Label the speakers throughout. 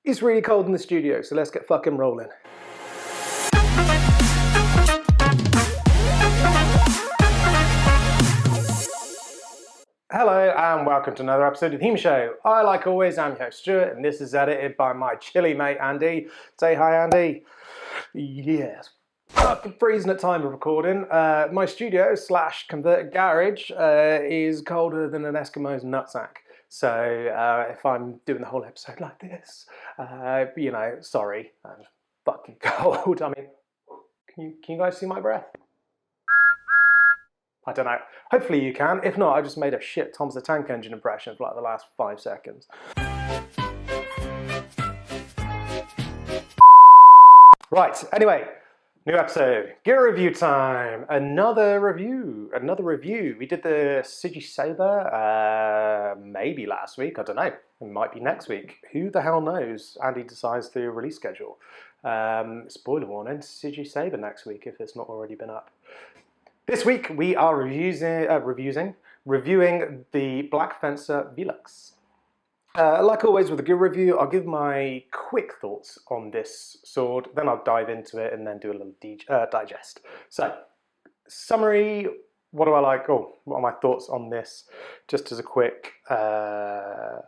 Speaker 1: It's really cold in the studio, so let's get fucking rolling. Hello and welcome to another episode of the HEMA Show. I, like always, am your host Stuart, and this is edited by my chilly mate Andy. Say hi, Andy. Yes. Fucking freezing at time of recording. My studio / converted garage is colder than an Eskimo's nutsack. So if I'm doing the whole episode like this, you know, sorry, I'm fucking cold. I mean, can you guys see my breath? I don't know. Hopefully you can. If not, I just made a shit Thomas the Tank Engine impression for like the last 5 seconds. Right, anyway, new episode. Gear review time. Another review. We did the Sigi Saber maybe last week. I don't know. It might be next week. Who the hell knows? Andy decides the release schedule. Spoiler warning, Sigi Saber next week if it's not already been up. This week we are reviewing the Black Fencer Velox. Like always with a good review, I'll give my quick thoughts on this sword, then I'll dive into it and then do a little digest. So, summary, what do I like? Oh, what are my thoughts on this? Just as a quick kind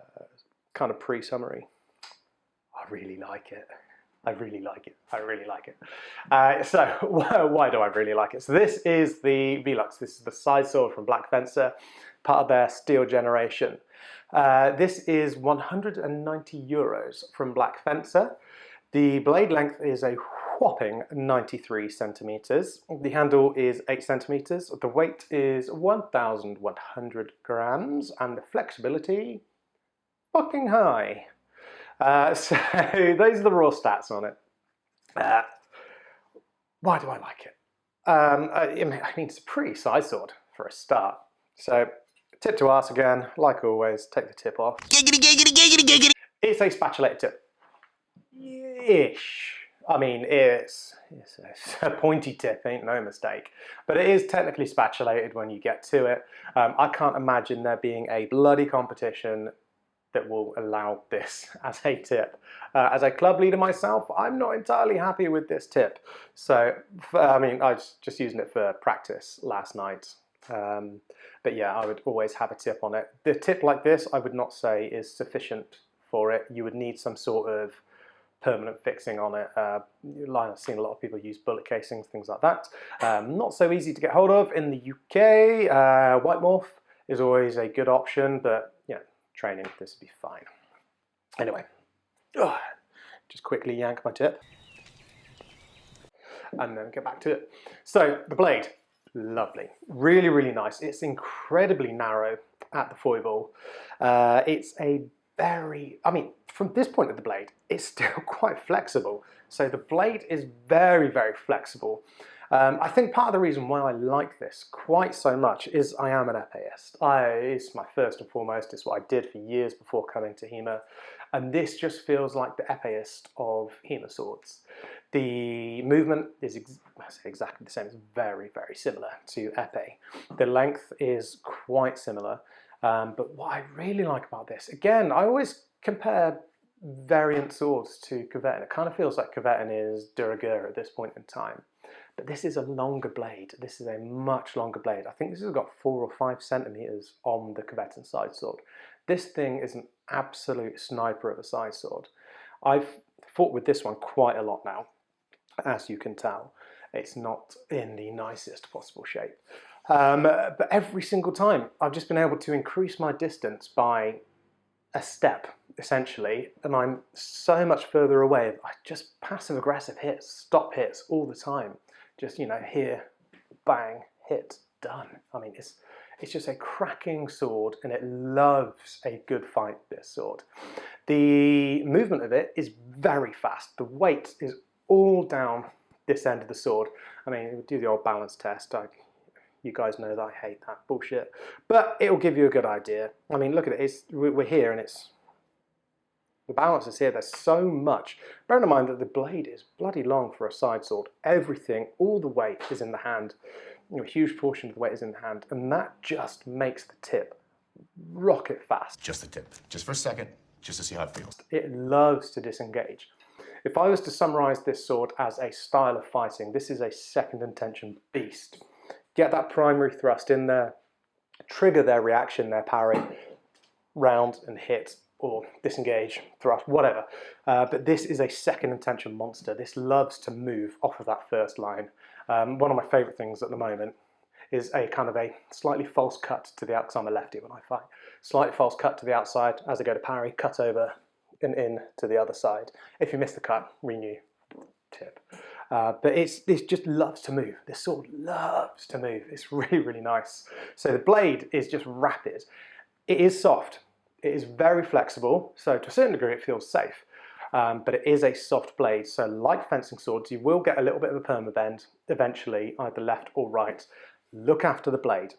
Speaker 1: of pre-summary. I really like it. I really like it. So why do I really like it? So this is the Velux. This is the side sword from Black Fencer, part of their steel generation. This is 190 euros from Black Fencer. The blade length is a whopping 93 centimeters. The handle is 8 centimeters. The weight is 1,100 grams, and the flexibility, fucking high. So those are the raw stats on it. Why do I like it? I mean, it's a pretty size sword for a start. So, tip to ask again, like always, take the tip off. Giggity, giggity, giggity, giggity. It's a spatulated tip. Ish. I mean, it's a pointy tip, ain't no mistake. But it is technically spatulated when you get to it. I can't imagine there being a bloody competition that will allow this as a tip. As a club leader myself, I'm not entirely happy with this tip. So, I mean, I was just using it for practice last night. But yeah, I would always have a tip on it. The tip like this, I would not say is sufficient for it. You would need some sort of permanent fixing on it. I've seen a lot of people use bullet casings, things like that. Not so easy to get hold of in the UK. White Morph is always a good option, but you know, training, this would be fine. Anyway, just quickly yank my tip and then get back to it. So the blade, lovely, really, really nice. It's incredibly narrow at the foible. It's a very, I mean, from this point of the blade, it's still quite flexible. So the blade is very, very flexible. I think part of the reason why I like this quite so much is I am an epéist. It's my first and foremost. It's what I did for years before coming to HEMA. And this just feels like the epéist of HEMA swords. The movement is exactly the same. It's very, very similar to épée. The length is quite similar. But what I really like about this, again, I always compare variant swords to Covetin. It kind of feels like Covetin is de rigueur at this point in time. But this is a longer blade. This is a much longer blade. I think this has got 4 or 5 centimeters on the Covetin side sword. This thing is an absolute sniper of a side sword. I've fought with this one quite a lot now, as you can tell. It's not in the nicest possible shape. But every single time, I've just been able to increase my distance by a step, essentially, and I'm so much further away. I just passive-aggressive hits, stop hits all the time. Just, you know, here, bang, hit, done. I mean, it's just a cracking sword, and it loves a good fight, this sword. The movement of it is very fast. The weight is all down this end of the sword. I mean, we do the old balance test. You guys know that I hate that bullshit, but it will give you a good idea. I mean, look at it. We're here, and the balance is here. There's so much. Bear in mind that the blade is bloody long for a side sword. Everything, all the weight is in the hand. You know, a huge portion of the weight is in the hand, and that just makes the tip rocket fast.
Speaker 2: Just the tip, just for a second. just to see how it feels.
Speaker 1: It loves to disengage. If I was to summarize this sword as a style of fighting, this is a second intention beast. Get that primary thrust in there, trigger their reaction, their parry, round and hit, or disengage, thrust, whatever. But this is a second intention monster. This loves to move off of that first line. One of my favourite things at the moment is a kind of a slightly false cut to the outside. 'Cause I'm a lefty when I fight. Slightly false cut to the outside as I go to parry, cut over and in to the other side. If you miss the cut, renew, tip. But it just loves to move. This sword loves to move. It's really, really nice. So the blade is just rapid. It is soft. It is very flexible. So to a certain degree, it feels safe. But it is a soft blade. So like fencing swords, you will get a little bit of a perma bend eventually, either left or right. Look after the blade.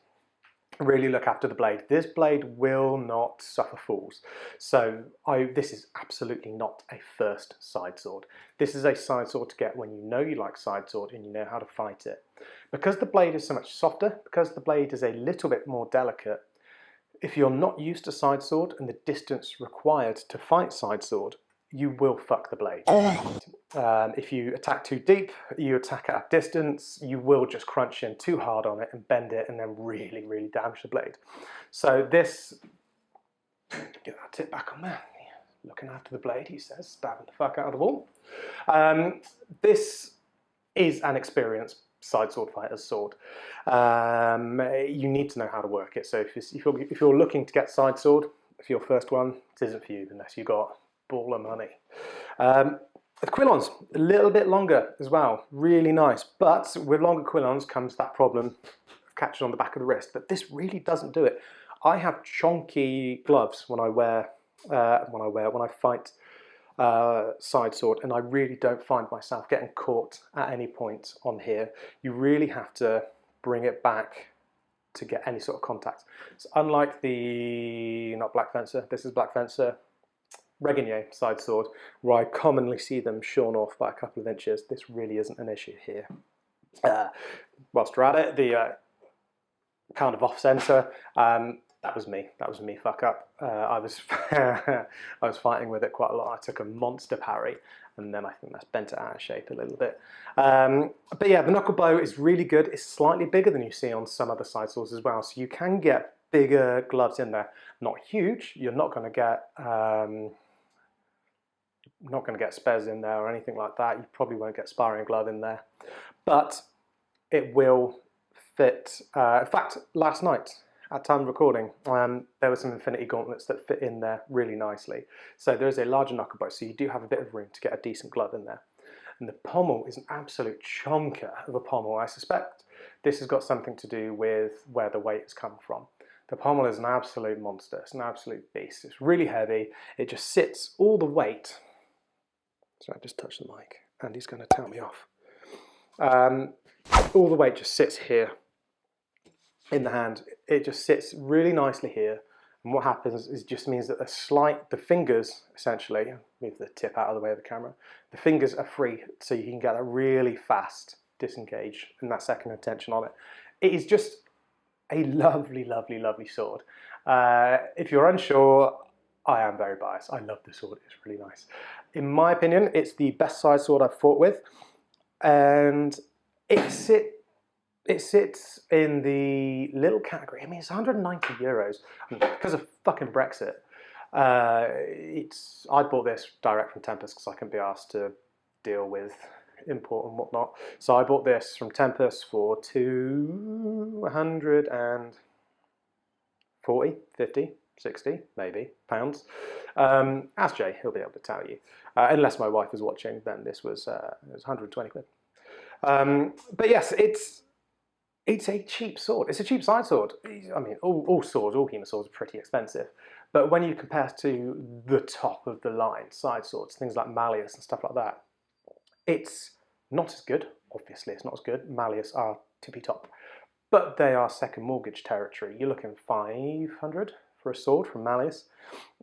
Speaker 1: Really look after the blade. This blade will not suffer fools. So this is absolutely not a first side sword. This is a side sword to get when you know you like side sword and you know how to fight it. Because the blade is so much softer, because the blade is a little bit more delicate, if you're not used to side sword and the distance required to fight side sword, you will fuck the blade. If you attack too deep, you attack at a distance, you will just crunch in too hard on it and bend it and then really, really damage the blade. So this, get that tip back on there. Looking after the blade, he says, stabbing the fuck out of the wall. This is an experienced side sword fighter's sword. You need to know how to work it. So if you're looking to get side sword for your first one, it isn't for you unless you've got ball of money. The quillons, a little bit longer as well, really nice. But with longer quillons comes that problem of catching on the back of the wrist. But this really doesn't do it. I have chonky gloves when I fight side sword, and I really don't find myself getting caught at any point on here. You really have to bring it back to get any sort of contact. So unlike the, not Black Fencer, this is Black Fencer Reginier side sword, where I commonly see them shorn off by a couple of inches. This really isn't an issue here. Whilst we're at it, the kind of off center, that was me fuck up. I was I was fighting with it quite a lot. I took a monster parry and then I think that's bent it out of shape a little bit. But yeah, the knuckle bow is really good. It's slightly bigger than you see on some other side swords as well, so you can get bigger gloves in there. Not huge. You're not going to get spares in there or anything like that. You probably won't get sparring glove in there, but it will fit. In fact, last night at time of recording, there were some infinity gauntlets that fit in there really nicely. So there is a larger knuckle bow, so you do have a bit of room to get a decent glove in there. And the pommel is an absolute chonker of a pommel. I suspect this has got something to do with where the weight has come from. The pommel is an absolute monster. It's an absolute beast. It's really heavy. It just sits all the weight. So I just touched the mic and he's going to tell me off. All the weight just sits here in the hand. It just sits really nicely here. And what happens is just means that the fingers, essentially, move the tip out of the way of the camera, the fingers are free so you can get a really fast disengage and that second intention on it. It is just a lovely, lovely, lovely sword. If you're unsure, I am very biased. I love the sword, it's really nice. In my opinion, it's the best side sword I've fought with, and it sits in the little category. I mean, it's 190 euros. Because of fucking Brexit, I bought this direct from Tempest because I couldn't be asked to deal with import and whatnot. So I bought this from Tempest for 240, 50, 60, maybe, pounds. Ask Jay, he'll be able to tell you. Unless my wife is watching, then this was it was 120 quid. But yes, it's a cheap sword. It's a cheap side sword. I mean, all swords, all HEMA swords are pretty expensive. But when you compare to the top of the line side swords, things like Malleus and stuff like that, it's not as good. Obviously, it's not as good. Malleus are tippy top. But they are second mortgage territory. You're looking 500 for a sword from Malleus.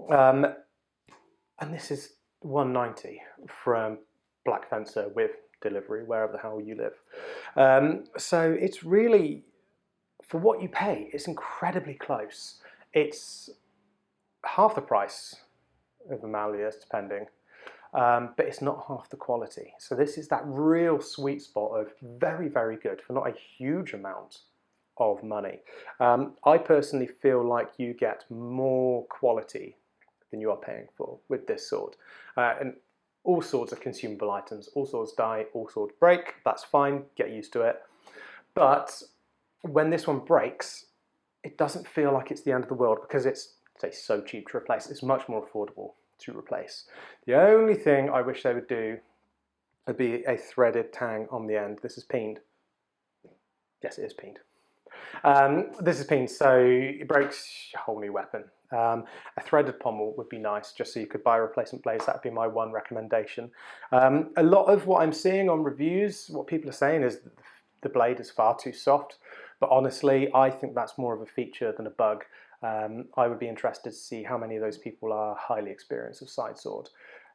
Speaker 1: And this is 190 from Black Fencer with delivery, wherever the hell you live. So it's really, for what you pay, it's incredibly close. It's half the price of a malleus, depending. But it's not half the quality. So this is that real sweet spot of very, very good for not a huge amount of money. I personally feel like you get more quality than you are paying for with this sword. And all swords are consumable items. All swords die, all swords break. That's fine, get used to it. But when this one breaks, it doesn't feel like it's the end of the world because it's, say, so cheap to replace. It's much more affordable to replace. The only thing I wish they would do would be a threaded tang on the end. This is peened. Yes, it is peened. This is peened, so it breaks a whole new weapon. A threaded pommel would be nice, just so you could buy replacement blades. That would be my one recommendation. A lot of what I'm seeing on reviews, what people are saying is that the blade is far too soft, but honestly, I think that's more of a feature than a bug. I would be interested to see how many of those people are highly experienced with side sword,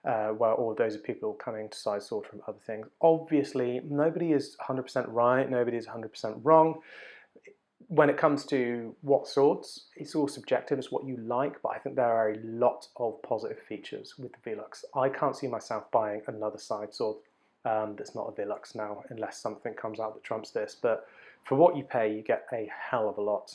Speaker 1: or those are people coming to side sword from other things. Obviously, nobody is 100% right, nobody is 100% wrong. When it comes to what swords, it's all subjective, it's what you like, but I think there are a lot of positive features with the Velux. I can't see myself buying another side sword that's not a Velux now, unless something comes out that trumps this, but for what you pay, you get a hell of a lot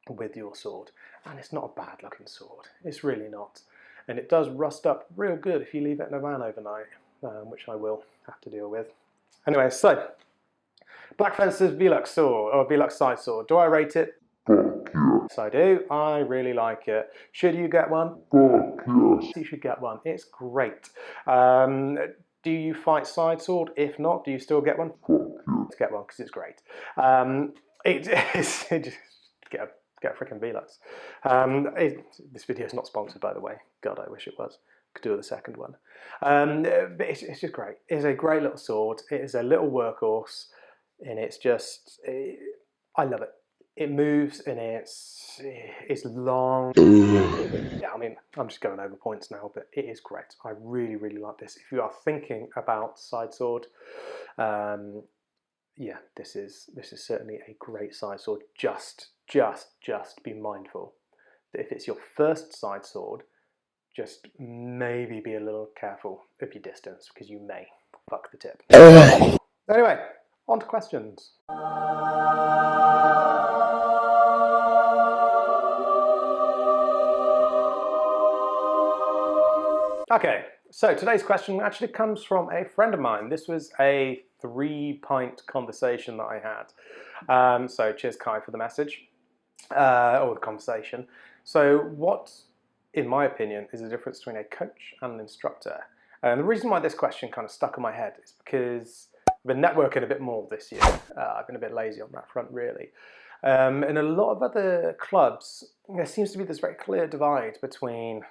Speaker 1: with your sword, and it's not a bad looking sword, it's really not, and it does rust up real good if you leave it in a van overnight, which I will have to deal with. Anyway, so Black Fencer's Velux sword, or Velux side sword. Do I rate it? Yes, I do. I really like it. Should you get one? Yes. You should get one. It's great. Do you fight side sword? If not, do you still get one? Yes. Get one because it's great. Get a freaking Velux. This video is not sponsored, by the way. God, I wish it was. Could do with a second one. But it's just great. It's a great little sword. It is a little workhorse. And it's just, I love it. It moves and it's long. Yeah, I mean, I'm just going over points now, but it is great. I really, really like this. If you are thinking about side sword, yeah, this is certainly a great side sword. Just be mindful that if it's your first side sword, just maybe be a little careful of your distance because you may fuck the tip. Anyway. On to questions. Okay, so today's question actually comes from a friend of mine. This was a 3-pint conversation that I had. So cheers, Kai, for the message, or the conversation. So what, in my opinion, is the difference between a coach and an instructor? And the reason why this question kind of stuck in my head is because I've been networking a bit more this year. I've been a bit lazy on that front, really. In a lot of other clubs, there seems to be this very clear divide between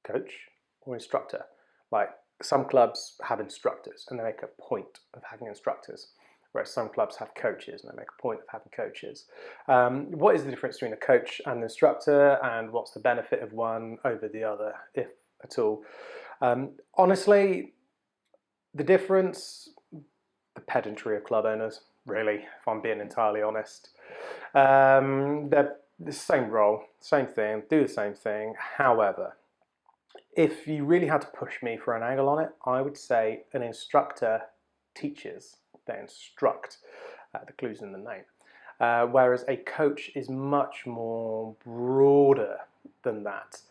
Speaker 1: coach or instructor. Like, some clubs have instructors and they make a point of having instructors, whereas some clubs have coaches and they make a point of having coaches. What is the difference between a coach and an instructor, and what's the benefit of one over the other, if at all? Honestly, the difference, the pedantry of club owners, really, if I'm being entirely honest. They're the same role, same thing, do the same thing. However, if you really had to push me for an angle on it, I would say an instructor teaches, they instruct. The clue's in the name. Whereas a coach is much more broader than that.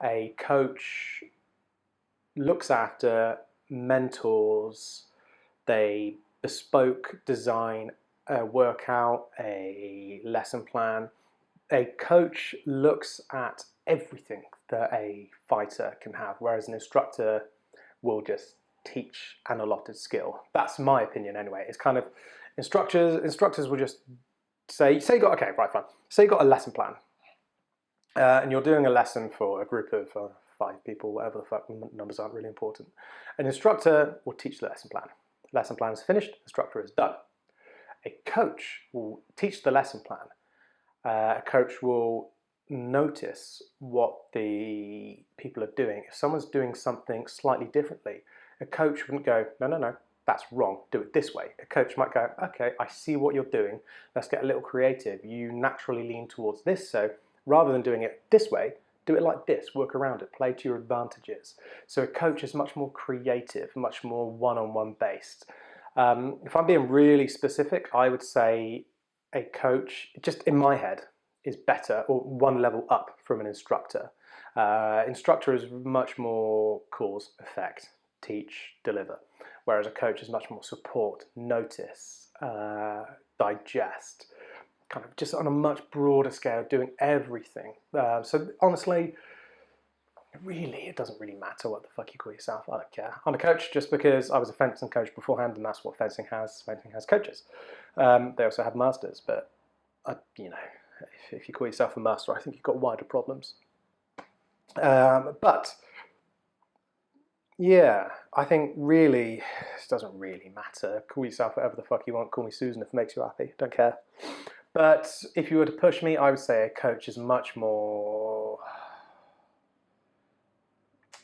Speaker 1: A coach looks after, mentors, they bespoke design a workout, a lesson plan. A coach looks at everything that a fighter can have, whereas an instructor will just teach an allotted skill. That's my opinion anyway. It's kind of, instructors will just say you got, okay, right, fine. Say you got a lesson plan, and you're doing a lesson for a group of 5 people, whatever the fuck, numbers aren't really important. An instructor will teach the lesson plan. Lesson plan is finished, instructor is done. A coach will teach the lesson plan. A coach will notice what the people are doing. If someone's doing something slightly differently, a coach wouldn't go, no, that's wrong, do it this way. A coach might go, okay, I see what you're doing, let's get a little creative. You naturally lean towards this, so rather than doing it this way, Do it like this, work around it, play to your advantages. So a coach is much more creative, much more one-on-one based. If I'm being really specific, I would say a coach, just in my head, is better or one level up from an instructor. Instructor is much more cause, effect, teach, deliver, whereas a coach is much more support, notice, digest, kind of just on a much broader scale, doing everything. So honestly, really, it doesn't really matter what the fuck you call yourself. I don't care. I'm a coach just because I was a fencing coach beforehand, and that's what fencing has. Fencing has coaches. They also have masters, but you know, if you call yourself a master, I think you've got wider problems. But yeah, I think really, it doesn't really matter. Call yourself whatever the fuck you want. Call me Susan if it makes you happy. Don't care. But if you were to push me, I would say a coach is much more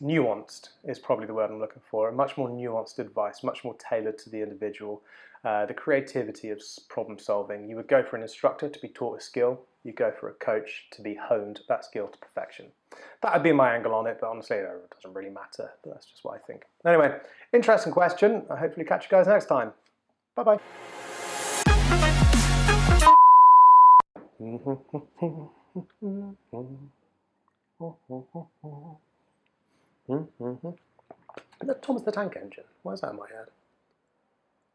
Speaker 1: nuanced, is probably the word I'm looking for. Much more nuanced advice, much more tailored to the individual. The creativity of problem solving. You would go for an instructor to be taught a skill. You go for a coach to be honed that skill to perfection. That would be my angle on it, but honestly, it doesn't really matter. But that's just what I think. Anyway, interesting question. I hopefully catch you guys next time. Bye-bye. Thomas the Tank Engine. Why is that in my head?